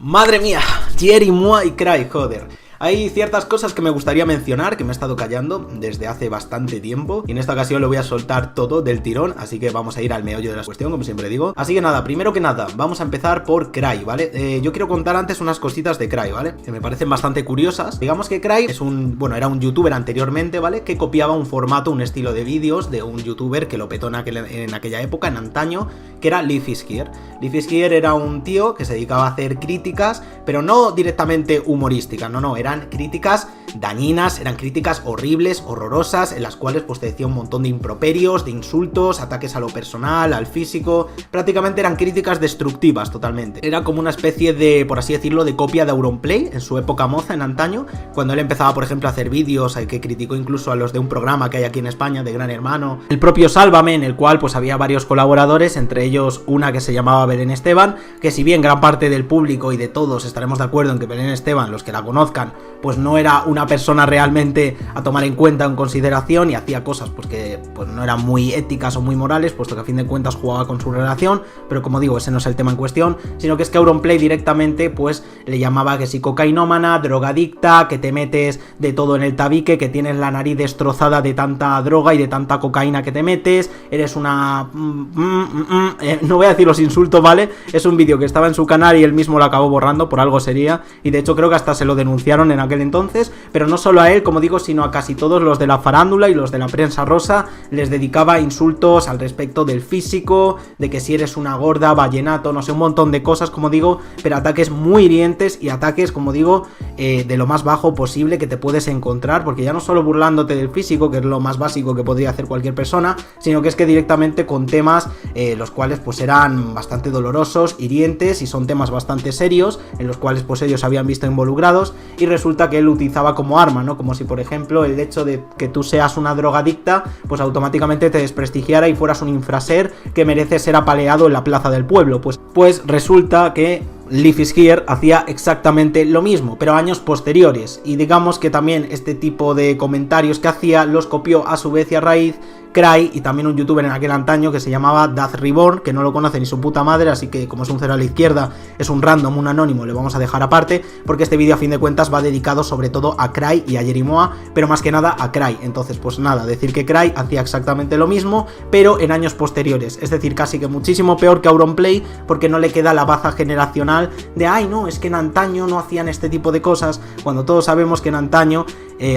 Madre mía, Jerimois y Cry, joder. Hay ciertas cosas que me gustaría mencionar, que me he estado callando desde hace bastante tiempo, y en esta ocasión lo voy a soltar todo del tirón, así que vamos a ir al meollo de la cuestión, como siempre digo. Así que nada, primero que nada, vamos a empezar por Cry, ¿vale? Yo quiero contar antes unas cositas de Cry, ¿vale? Que me parecen bastante curiosas. Digamos que Cry es era un youtuber anteriormente, ¿vale? Que copiaba un formato, un estilo de vídeos de un youtuber que lo petó en aquella época, en antaño, que era Life is Here. Life is Here era un tío que se dedicaba a hacer críticas, pero no directamente humorísticas, no, eran críticas dañinas, eran críticas horribles, horrorosas, en las cuales pues te decía un montón de improperios, de insultos, ataques a lo personal, al físico. Prácticamente eran críticas destructivas totalmente. Era como una especie de, por así decirlo, de copia de Auronplay en su época moza, en antaño, cuando él empezaba, por ejemplo, a hacer vídeos, que criticó incluso a los de un programa que hay aquí en España, de Gran Hermano, el propio Sálvame, en el cual pues había varios colaboradores, entre ellos una que se llamaba Belén Esteban, que si bien gran parte del público y de todos estaremos de acuerdo en que Belén Esteban, los que la conozcan, pues no era una persona realmente a tomar en cuenta, en consideración, y hacía cosas pues que pues no eran muy éticas o muy morales, puesto que a fin de cuentas jugaba con su relación, pero como digo, ese no es el tema en cuestión, sino que es que Auronplay directamente pues le llamaba que si cocainómana, drogadicta, que te metes de todo en el tabique, que tienes la nariz destrozada de tanta droga y de tanta cocaína que te metes, eres una... no voy a decir los insultos, ¿vale? Es un vídeo que estaba en su canal y él mismo lo acabó borrando, por algo sería, y de hecho creo que hasta se lo denunciaron en aquel entonces, pero no solo a él, como digo, sino a casi todos los de la farándula y los de la prensa rosa, les dedicaba insultos al respecto del físico, de que si eres una gorda, vallenato, no sé, un montón de cosas, como digo, pero ataques muy hirientes y ataques, como digo, de lo más bajo posible que te puedes encontrar, porque ya no solo burlándote del físico, que es lo más básico que podría hacer cualquier persona, sino que es que directamente con temas los cuales pues eran bastante dolorosos, hirientes, y son temas bastante serios, en los cuales pues ellos habían visto involucrados, y resulta que él utilizaba como arma, ¿no? Como si, por ejemplo, el hecho de que tú seas una drogadicta, pues automáticamente te desprestigiara y fueras un infraser que merece ser apaleado en la plaza del pueblo. Pues resulta que Life is Here hacía exactamente lo mismo, pero años posteriores, y digamos que también este tipo de comentarios que hacía los copió a su vez y a raíz Cry, y también un youtuber en aquel antaño que se llamaba Daz Reborn, que no lo conoce ni su puta madre, así que como es un cero a la izquierda, es un random, un anónimo, le vamos a dejar aparte, porque este vídeo a fin de cuentas va dedicado sobre todo a Cry y a Jerimois, pero más que nada a Cry. Entonces pues nada, decir que Cry hacía exactamente lo mismo, pero en años posteriores, es decir, casi que muchísimo peor que Auronplay, porque no le queda la baza generacional de ay no, es que en antaño no hacían este tipo de cosas, cuando todos sabemos que en antaño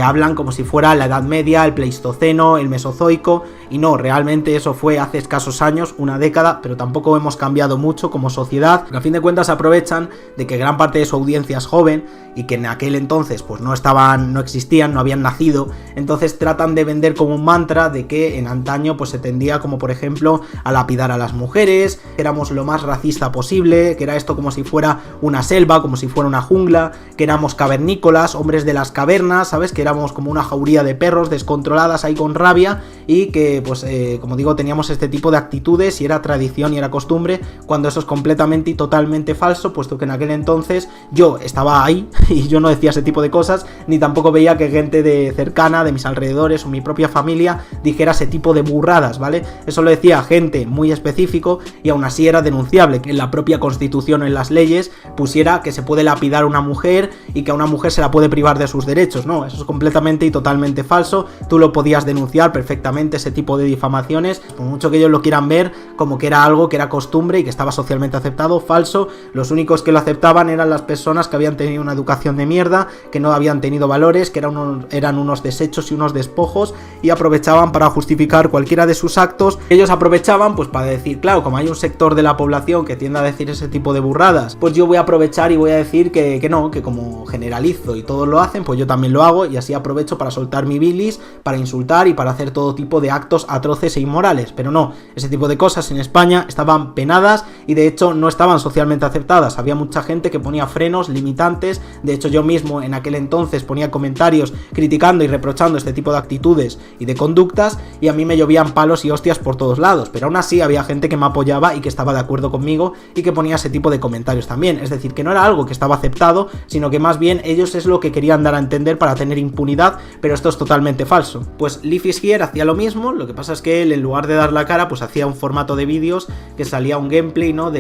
hablan como si fuera la Edad Media, el Pleistoceno, el Mesozoico, y no, realmente eso fue hace escasos años, una década, pero tampoco hemos cambiado mucho como sociedad, porque a fin de cuentas aprovechan de que gran parte de su audiencia es joven y que en aquel entonces pues no existían, no habían nacido, entonces tratan de vender como un mantra de que en antaño pues se tendía como por ejemplo a lapidar a las mujeres, que éramos lo más racista posible, que era esto como si fuera una selva, como si fuera una jungla, que éramos cavernícolas, hombres de las cavernas, ¿sabes? Que éramos como una jauría de perros descontroladas ahí con rabia, y que pues como digo teníamos este tipo de actitudes y era tradición y era costumbre, cuando eso es completamente y totalmente falso, puesto que en aquel entonces yo estaba ahí y yo no decía ese tipo de cosas, ni tampoco veía que gente de cercana, de mis alrededores o mi propia familia dijera ese tipo de burradas, ¿vale? Eso lo decía gente muy específico, y aún así era denunciable que en la propia constitución o en las leyes pusiera que se puede lapidar a una mujer y que a una mujer se la puede privar de sus derechos. No, eso es completamente y totalmente falso, tú lo podías denunciar perfectamente, ese tipo de difamaciones, por mucho que ellos lo quieran ver como que era algo que era costumbre y que estaba socialmente aceptado. Falso, los únicos que lo aceptaban eran las personas que habían tenido una educación de mierda, que no habían tenido valores, que eran unos desechos y unos despojos, y aprovechaban para justificar cualquiera de sus actos. Ellos aprovechaban pues para decir, claro, como hay un sector de la población que tiende a decir ese tipo de burradas, pues yo voy a aprovechar y voy a decir que no, que como generalizo y todos lo hacen, pues yo también lo hago, y así aprovecho para soltar mi bilis, para insultar y para hacer todo tipo de actos atroces e inmorales. Pero no, ese tipo de cosas en España estaban penadas y de hecho no estaban socialmente aceptadas. Había mucha gente que ponía frenos, limitantes. De hecho yo mismo en aquel entonces ponía comentarios criticando y reprochando este tipo de actitudes y de conductas, y a mí me llovían palos y hostias por todos lados, pero aún así había gente que me apoyaba y que estaba de acuerdo conmigo y que ponía ese tipo de comentarios también. Es decir, que no era algo que estaba aceptado, sino que más bien ellos es lo que querían dar a entender para tener impunidad, pero esto es totalmente falso. Pues Life is Here hacía lo mismo, lo que pasa es que él, en lugar de dar la cara, pues hacía un formato de vídeos que salía un gameplay, ¿no?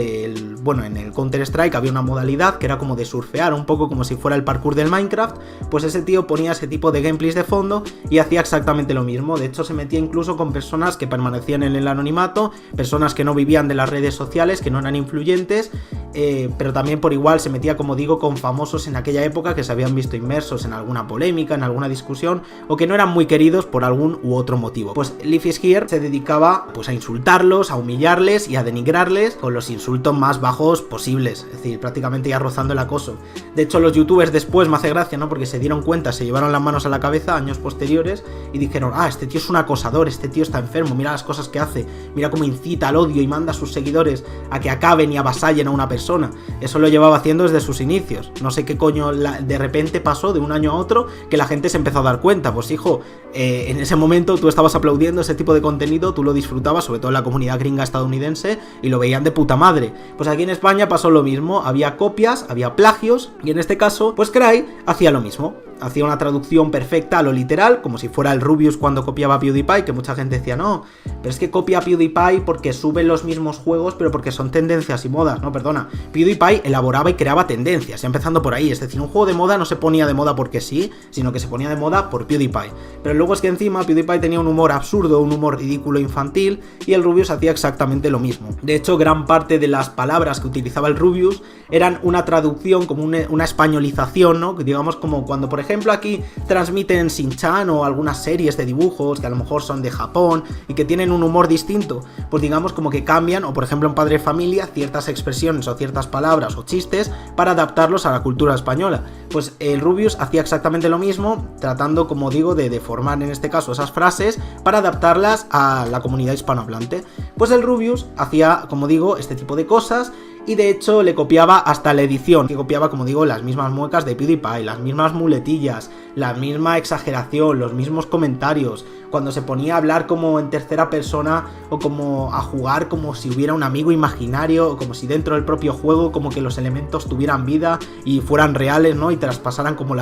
Bueno, en el Counter-Strike había una modalidad que era como de surfear, un poco como si fuera el parkour del Minecraft, pues ese tío ponía ese tipo de gameplays de fondo y hacía exactamente lo mismo. De hecho, se metía incluso con personas que permanecían en el anonimato, personas que no vivían de las redes sociales, que no eran influyentes, pero también por igual se metía, como digo, con famosos en aquella época que se habían visto inmersos en alguna polémica, en alguna discusión, o que no eran muy queridos por algún u otro motivo. Pues Life is Here se dedicaba pues a insultarlos, a humillarles y a denigrarles con los insultos más bajos posibles, es decir, prácticamente ya rozando el acoso. De hecho, los youtubers después, me hace gracia, ¿no? Porque se dieron cuenta, se llevaron las manos a la cabeza años posteriores y dijeron: ah, este tío es un acosador, este tío está enfermo, mira las cosas que hace, mira cómo incita al odio y manda a sus seguidores a que acaben y avasallen a una persona. Eso lo llevaba haciendo desde sus inicios. No sé qué coño de repente pasó de un año a otro que la gente se empezó a dar cuenta. Pues hijo, en ese momento tú estabas aplaudiendo ese tipo de contenido, tú lo disfrutabas, sobre todo en la comunidad gringa estadounidense, y lo veían de puta madre. Pues aquí en España pasó lo mismo, había copias, había plagios, y en este caso, pues Cry hacía lo mismo. Hacía una traducción perfecta a lo literal, como si fuera el Rubius cuando copiaba a PewDiePie, que mucha gente decía: no, pero es que copia a PewDiePie porque sube los mismos juegos, pero porque son tendencias y modas. No, perdona, PewDiePie elaboraba y creaba tendencias, ya empezando por ahí. Es decir, un juego de moda no se ponía de moda porque sí, sino que se ponía de moda por PewDiePie. Pero luego es que encima PewDiePie tenía un humor absurdo, un humor ridículo infantil, y el Rubius hacía exactamente lo mismo. De hecho, gran parte de las palabras que utilizaba el Rubius eran una traducción, como una españolización, ¿no? Digamos, como cuando, por ejemplo, aquí transmiten Shin-Chan o algunas series de dibujos que a lo mejor son de Japón y que tienen un humor distinto, pues digamos como que cambian, o por ejemplo en Padre de Familia, ciertas expresiones o ciertas palabras o chistes para adaptarlos a la cultura española. Pues el Rubius hacía exactamente lo mismo, tratando, como digo, de deformar en este caso esas frases para adaptarlas a la comunidad hispanohablante. Pues el Rubius hacía, como digo, este tipo de cosas, y de hecho le copiaba hasta la edición, que copiaba, como digo, las mismas muecas de PewDiePie, las mismas muletillas, la misma exageración, los mismos comentarios, cuando se ponía a hablar como en tercera persona, o como a jugar como si hubiera un amigo imaginario, o como si dentro del propio juego como que los elementos tuvieran vida y fueran reales, ¿no? Y traspasaran como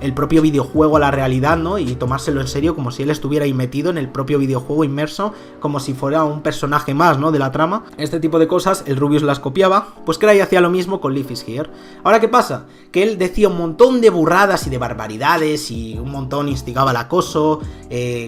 el propio videojuego a la realidad, ¿no? Y tomárselo en serio como si él estuviera ahí metido en el propio videojuego, inmerso, como si fuera un personaje más, ¿no? De la trama. Este tipo de cosas el Rubius las copiaba. Pues Cry hacía lo mismo con Life is Here. Ahora, ¿qué pasa? Que él decía un montón de burradas y de barbaridades, y un montón instigaba al acoso,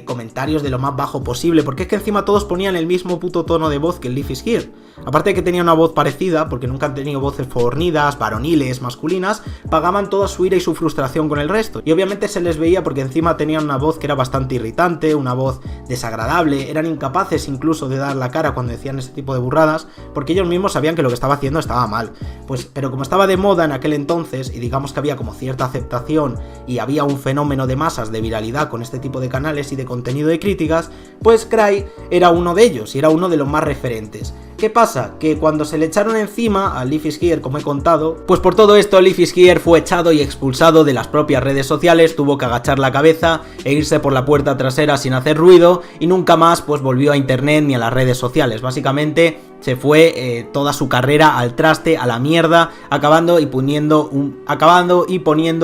comentarios de lo más bajo posible, porque es que encima todos ponían el mismo puto tono de voz que el Life is Here. Aparte de que tenía una voz parecida, porque nunca han tenido voces fornidas, varoniles, masculinas, pagaban toda su ira y su frustración con el resto. Y obviamente se les veía porque encima tenían una voz que era bastante irritante, una voz desagradable, eran incapaces incluso de dar la cara cuando decían ese tipo de burradas, porque ellos mismos sabían que lo que estaba haciendo estaba mal. Pues, pero como estaba de moda en aquel entonces, y digamos que había como cierta aceptación y había un fenómeno de masas de viralidad con este tipo de canales y de contenido de críticas, pues Cry era uno de ellos y era uno de los más referentes. ¿Qué pasa? Que cuando se le echaron encima a Life is Here, como he contado, pues por todo esto Life is Here fue echado y expulsado de las propias redes sociales, tuvo que agachar la cabeza e irse por la puerta trasera sin hacer ruido, y nunca más pues volvió a internet ni a las redes sociales. Básicamente se fue toda su carrera al traste, a la mierda, acabando y poniendo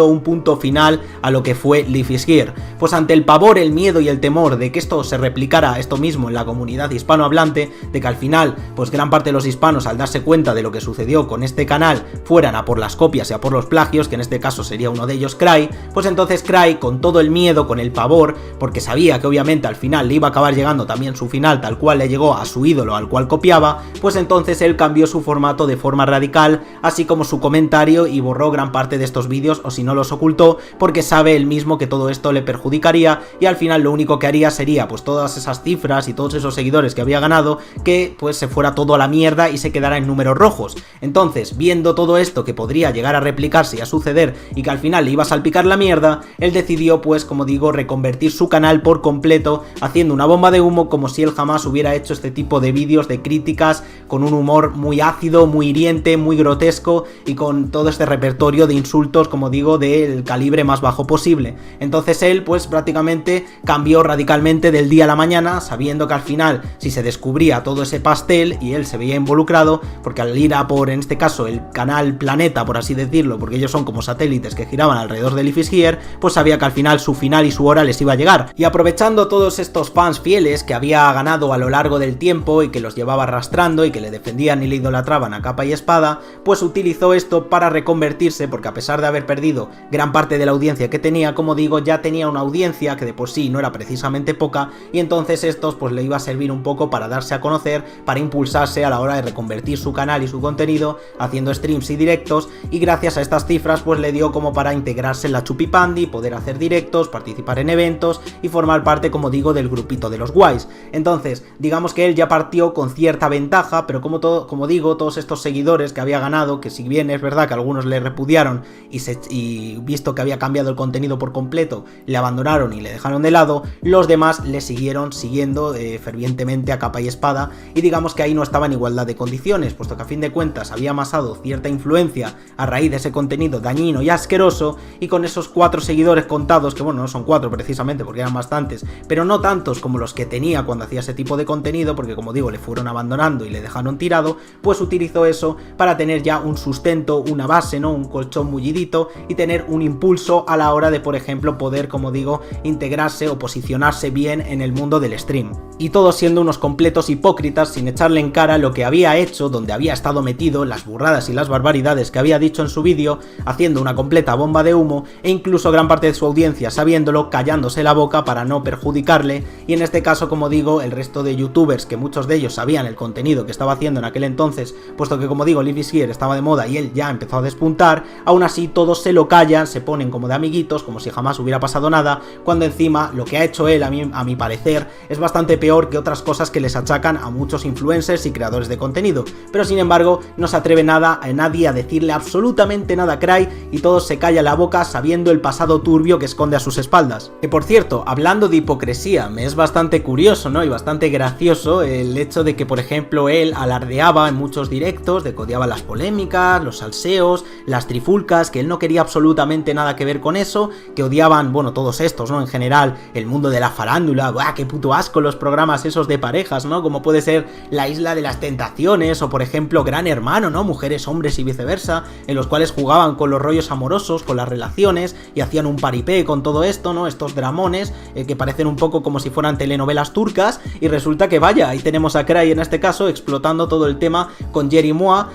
un punto final a lo que fue Life is Here. Pues ante el pavor, el miedo y el temor de que esto se replicara esto mismo en la comunidad hispanohablante, de que al final pues gran parte de los hispanos, al darse cuenta de lo que sucedió con este canal, fueran a por las copias y a por los plagios, que en este caso sería uno de ellos Cry, pues entonces Cry, con todo el miedo, con el pavor, porque sabía que obviamente al final le iba a acabar llegando también su final tal cual le llegó a su ídolo al cual copiaba, pues entonces él cambió su formato de forma radical, así como su comentario, y borró gran parte de estos vídeos, o si no los ocultó, porque sabe él mismo que todo esto le perjudicaría, y al final lo único que haría sería pues todas esas cifras y todos esos seguidores que había ganado, que pues se fuera todo a la mierda y se quedara en números rojos. Entonces, viendo todo esto que podría llegar a replicarse y a suceder, y que al final le iba a salpicar la mierda, él decidió pues, como digo, reconvertir su canal por completo, haciendo una bomba de humo como si él jamás hubiera hecho este tipo de vídeos de críticas críticas, con un humor muy ácido, muy hiriente, muy grotesco y con todo este repertorio de insultos, como digo, del calibre más bajo posible. Entonces él pues prácticamente cambió radicalmente del día a la mañana, sabiendo que al final, si se descubría todo ese pastel y él se veía involucrado, porque al ir a por, en este caso, el canal Planeta, por así decirlo, porque ellos son como satélites que giraban alrededor de Life is Here, pues sabía que al final su final y su hora les iba a llegar. Y aprovechando todos estos fans fieles que había ganado a lo largo del tiempo y que los llevaba arrastrando y que le defendían y le idolatraban a capa y espada, pues utilizó esto para reconvertirse, porque a pesar de haber perdido gran parte de la audiencia que tenía, como digo, ya tenía una audiencia que de por sí no era precisamente poca, y entonces estos pues le iba a servir un poco para darse a conocer, para impulsarse a la hora de reconvertir su canal y su contenido, haciendo streams y directos, y gracias a estas cifras pues le dio como para integrarse en la Chupipandi, poder hacer directos, participar en eventos y formar parte, como digo, del grupito de los guays. Entonces, digamos que él ya partió con cierta ventaja, pero como digo, todos estos seguidores que había ganado, que si bien es verdad que algunos le repudiaron y visto que había cambiado el contenido por completo, le abandonaron y le dejaron de lado, los demás le siguieron siguiendo fervientemente a capa y espada, y digamos que ahí no estaba en igualdad de condiciones, puesto que a fin de cuentas había amasado cierta influencia a raíz de ese contenido dañino y asqueroso, y con esos 4 seguidores contados, que bueno, no son 4 precisamente porque eran bastantes, pero no tantos como los que tenía cuando hacía ese tipo de contenido, porque como digo, le fueron abandonando y le dejaron tirado, pues utilizó eso para tener ya un sustento, una base, ¿no? Un colchón mullidito y tener un impulso a la hora de, por ejemplo, poder, como digo, integrarse o posicionarse bien en el mundo del stream. Y todos siendo unos completos hipócritas, sin echarle en cara lo que había hecho, donde había estado metido, las burradas y las barbaridades que había dicho en su vídeo, haciendo una completa bomba de humo, e incluso gran parte de su audiencia sabiéndolo, callándose la boca para no perjudicarle, y en este caso, como digo, el resto de youtubers, que muchos de ellos sabían el contenido que estaba haciendo en aquel entonces, puesto que, como digo, Life is Here estaba de moda y él ya empezó a despuntar, aún así todos se lo callan, se ponen como de amiguitos, como si jamás hubiera pasado nada, cuando encima lo que ha hecho él, a mi parecer, es bastante peor que otras cosas que les achacan a muchos influencers y creadores de contenido, pero sin embargo no se atreve nadie a decirle absolutamente nada a Cry, y todos se callan la boca sabiendo el pasado turbio que esconde a sus espaldas. Que por cierto, hablando de hipocresía, me es bastante curioso, ¿no? Y bastante gracioso el hecho de que, por ejemplo, él alardeaba en muchos directos de que odiaba las polémicas, los salseos, las trifulcas, que él no quería absolutamente nada que ver con eso, que odiaban, bueno, todos estos, ¿no? En general, el mundo de la farándula, ¡buah, qué puto asco los programas esos de parejas, ¿no? Como puede ser La Isla de las Tentaciones o, por ejemplo, Gran Hermano, ¿no? Mujeres, hombres y viceversa, en los cuales jugaban con los rollos amorosos, con las relaciones y hacían un paripé con todo esto, ¿no? Estos dramones que parecen un poco como si fueran telenovelas turcas, y resulta que vaya, ahí tenemos a Cry en este caso explotando todo el tema con Jerry Moa,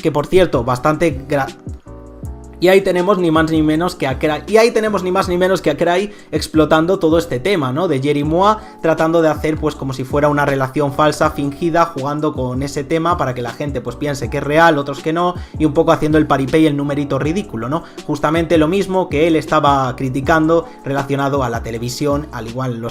que por cierto, bastante... Y ahí tenemos ni más ni menos que a Cry, explotando todo este tema, ¿no? De Jerry Moa tratando de hacer pues como si fuera una relación falsa, fingida, jugando con ese tema para que la gente pues piense que es real, otros que no, y un poco haciendo el paripé y el numerito ridículo, ¿no? Justamente lo mismo que él estaba criticando relacionado a la televisión, al igual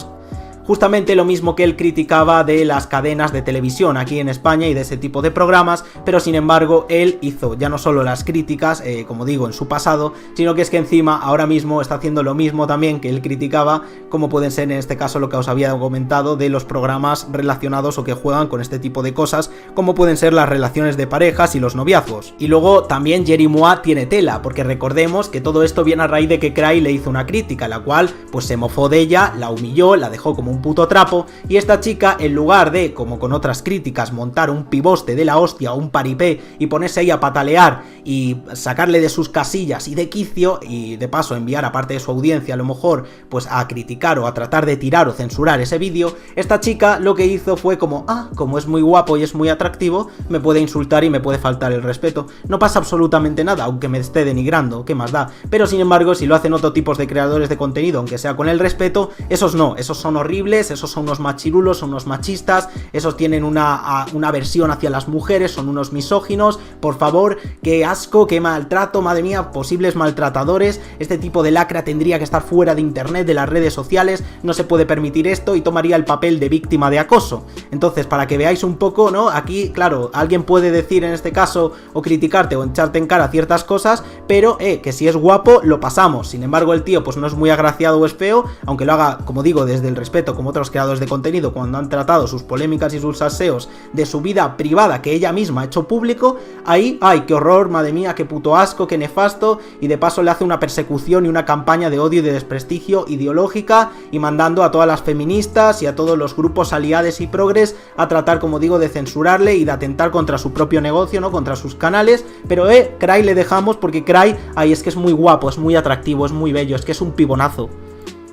justamente lo mismo que él criticaba de las cadenas de televisión aquí en España y de ese tipo de programas, pero sin embargo él hizo ya no solo las críticas, como digo, en su pasado, sino que es que encima ahora mismo está haciendo lo mismo también que él criticaba, como pueden ser en este caso lo que os había comentado de los programas relacionados o que juegan con este tipo de cosas, como pueden ser las relaciones de parejas y los noviazgos. Y luego también Jerry Moa tiene tela, porque recordemos que todo esto viene a raíz de que Cry le hizo una crítica, la cual pues se mofó de ella, la humilló, la dejó como un puto trapo, y esta chica, en lugar de, como con otras críticas, montar un pivoste de la hostia o un paripé y ponerse ahí a patalear y sacarle de sus casillas y de quicio, y de paso enviar a parte de su audiencia a lo mejor pues a criticar o a tratar de tirar o censurar ese vídeo, esta chica lo que hizo fue como, como es muy guapo y es muy atractivo, me puede insultar y me puede faltar el respeto, no pasa absolutamente nada, aunque me esté denigrando, ¿qué más da? Pero sin embargo, si lo hacen otro tipos de creadores de contenido, aunque sea con el respeto, esos no, esos son horribles, esos son unos machirulos, son unos machistas, esos tienen una aversión hacia las mujeres, son unos misóginos, por favor, qué asco, qué maltrato, madre mía, posibles maltratadores, este tipo de lacra tendría que estar fuera de internet, de las redes sociales, no se puede permitir esto y tomaría el papel de víctima de acoso. Entonces, para que veáis un poco, ¿no? Aquí, claro, alguien puede decir en este caso o criticarte o echarte en cara ciertas cosas, pero, que si es guapo, lo pasamos. Sin embargo, el tío pues no es muy agraciado o es feo, aunque lo haga, como digo, desde el respeto cierto, como otros creadores de contenido cuando han tratado sus polémicas y sus salseos de su vida privada que ella misma ha hecho público, ahí, ay, qué horror, madre mía, qué puto asco, qué nefasto, y de paso le hace una persecución y una campaña de odio y de desprestigio ideológica, y mandando a todas las feministas y a todos los grupos aliados y progres a tratar, como digo, de censurarle y de atentar contra su propio negocio, ¿no? Contra sus canales, pero Cry le dejamos porque Cry, ay, es que es muy guapo, es muy atractivo, es muy bello, es que es un pibonazo.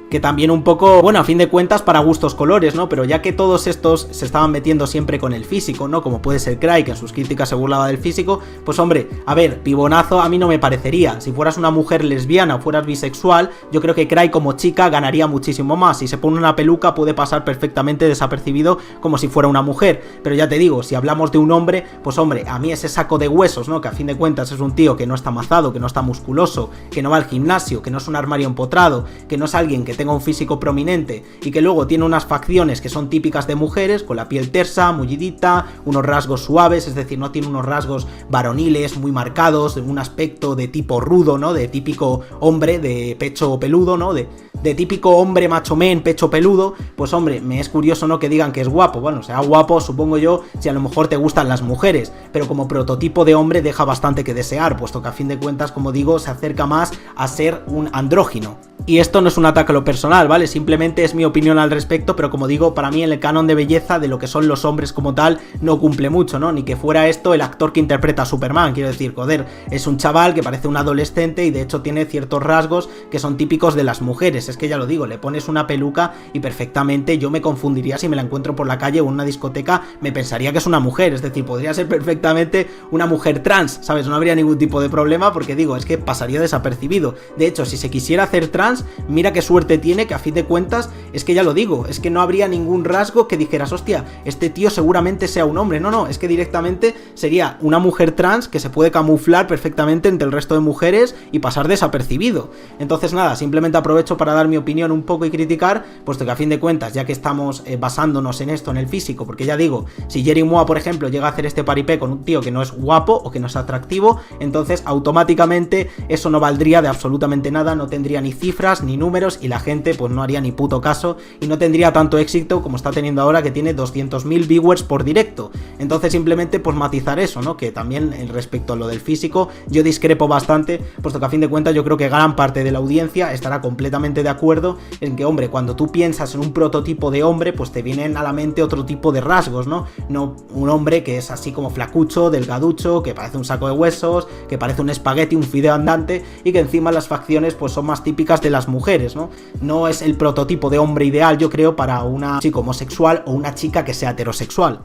Que también un poco, bueno, a fin de cuentas para gustos colores, ¿no? Pero ya que todos estos se estaban metiendo siempre con el físico, ¿no? Como puede ser Cry, que en sus críticas se burlaba del físico, pues hombre, a ver, pibonazo a mí no me parecería. Si fueras una mujer lesbiana o fueras bisexual, yo creo que Cry como chica ganaría muchísimo más. Si se pone una peluca puede pasar perfectamente desapercibido como si fuera una mujer. Pero ya te digo, si hablamos de un hombre, pues hombre, a mí ese saco de huesos, ¿no? Que a fin de cuentas es un tío que no está mazado, que no está musculoso, que no va al gimnasio, que no es un armario empotrado, que no es alguien que tenga un físico prominente y que luego tiene unas facciones que son típicas de mujeres, con la piel tersa, mullidita, unos rasgos suaves, es decir, no tiene unos rasgos varoniles muy marcados, un aspecto de tipo rudo, ¿no? De típico hombre de pecho peludo, ¿no? De típico hombre macho men, pecho peludo, pues hombre, me es curioso, ¿no? Que digan que es guapo. Bueno, será guapo, supongo yo, si a lo mejor te gustan las mujeres, pero como prototipo de hombre deja bastante que desear, puesto que a fin de cuentas, como digo, se acerca más a ser un andrógino. Y esto no es un ataque a lo personal, ¿vale? Simplemente es mi opinión al respecto, pero como digo, para mí en el canon de belleza de lo que son los hombres como tal, no cumple mucho, ¿no? Ni que fuera esto el actor que interpreta a Superman, quiero decir, joder, es un chaval que parece un adolescente y de hecho tiene ciertos rasgos que son típicos de las mujeres, es que ya lo digo, le pones una peluca y perfectamente yo me confundiría si me la encuentro por la calle o en una discoteca, me pensaría que es una mujer, es decir, podría ser perfectamente una mujer trans, ¿sabes? No habría ningún tipo de problema porque digo, es que pasaría desapercibido. De hecho, si se quisiera hacer trans, mira qué suerte tiene que a fin de cuentas, es que ya lo digo, es que no habría ningún rasgo que dijeras, hostia, este tío seguramente sea un hombre, no, es que directamente sería una mujer trans que se puede camuflar perfectamente entre el resto de mujeres y pasar desapercibido. Entonces nada, simplemente aprovecho para dar mi opinión un poco y criticar, puesto que a fin de cuentas, ya que estamos basándonos en esto, en el físico, porque ya digo, si Jerry Moa, por ejemplo, llega a hacer este paripé con un tío que no es guapo o que no es atractivo, entonces automáticamente eso no valdría de absolutamente nada, no tendría ni cifras ni números y la gente pues no haría ni puto caso y no tendría tanto éxito como está teniendo ahora, que tiene 200.000 viewers por directo. Entonces simplemente pues matizar eso, ¿no? Que también respecto a lo del físico yo discrepo bastante, puesto que a fin de cuentas yo creo que gran parte de la audiencia estará completamente de acuerdo en que, hombre, cuando tú piensas en un prototipo de hombre, pues te vienen a la mente otro tipo de rasgos, ¿no? No un hombre que es así como flacucho, delgaducho, que parece un saco de huesos, que parece un espagueti, un fideo andante y que encima las facciones pues son más típicas de las mujeres, ¿no? No es el prototipo de hombre ideal, yo creo, para una chica homosexual o una chica que sea heterosexual.